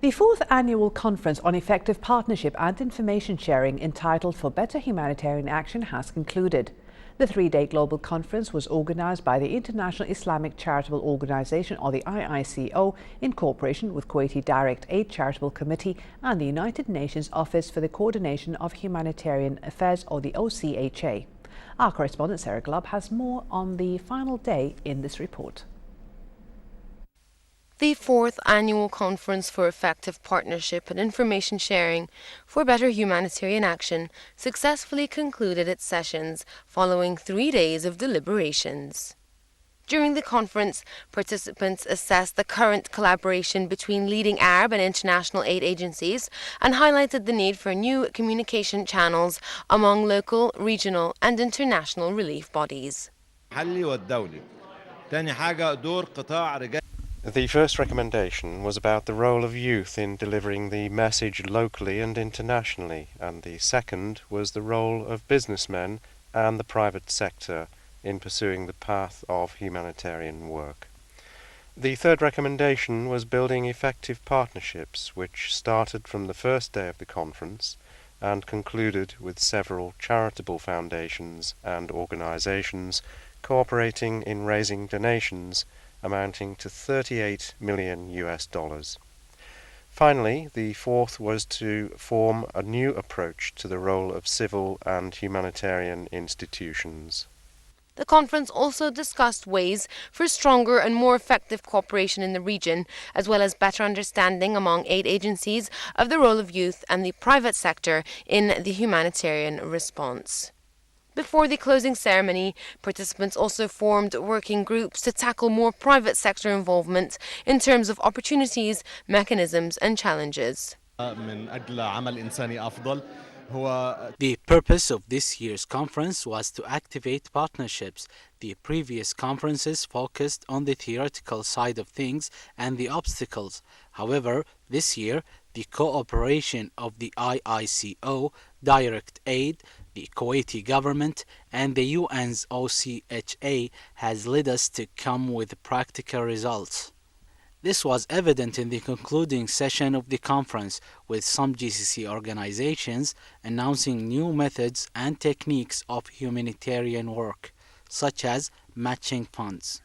The fourth annual conference on effective partnership and information sharing, entitled For Better Humanitarian Action, has concluded. The three-day global conference was organised by the International Islamic Charitable Organisation, or the IICO, in cooperation with Kuwaiti Direct Aid Charitable Committee and the United Nations Office for the Coordination of Humanitarian Affairs, or the OCHA. Our correspondent Sarah Glubb has more on the final day in this report. The fourth annual Conference for Effective Partnership and Information Sharing for Better Humanitarian Action successfully concluded its sessions following 3 days of deliberations. During the conference, participants assessed the current collaboration between leading Arab and international aid agencies and highlighted the need for new communication channels among local, regional and international relief bodies. The first recommendation was about the role of youth in delivering the message locally and internationally, and the second was the role of businessmen and the private sector in pursuing the path of humanitarian work. The third recommendation was building effective partnerships, which started from the first day of the conference and concluded with several charitable foundations and organizations cooperating in raising donations amounting to $38 million. Finally, the fourth was to form a new approach to the role of civil and humanitarian institutions. The conference also discussed ways for stronger and more effective cooperation in the region, as well as better understanding among aid agencies of the role of youth and the private sector in the humanitarian response. Before the closing ceremony, participants also formed working groups to tackle more private sector involvement in terms of opportunities, mechanisms and challenges. The purpose of this year's conference was to activate partnerships. The previous conferences focused on the theoretical side of things and the obstacles. However, this year, the cooperation of the IICO, Direct Aid, the Kuwaiti government and the UN's OCHA has led us to come with practical results. This was evident in the concluding session of the conference, with some GCC organizations announcing new methods and techniques of humanitarian work, such as matching funds.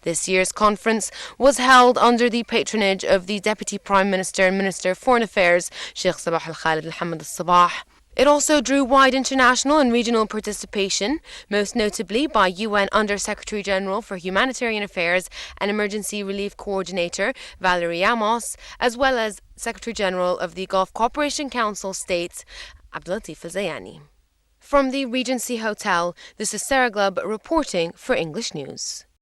This year's conference was held under the patronage of the Deputy Prime Minister and Minister of Foreign Affairs, Sheikh Sabah al-Khalid al-Hamad al-Sabah. It also drew wide international and regional participation, most notably by UN Under-Secretary General for Humanitarian Affairs and Emergency Relief Coordinator Valerie Amos, as well as Secretary General of the Gulf Cooperation Council States, Abdulatif al-Zayani. From the Regency Hotel, this is Sarah Glubb reporting for English News.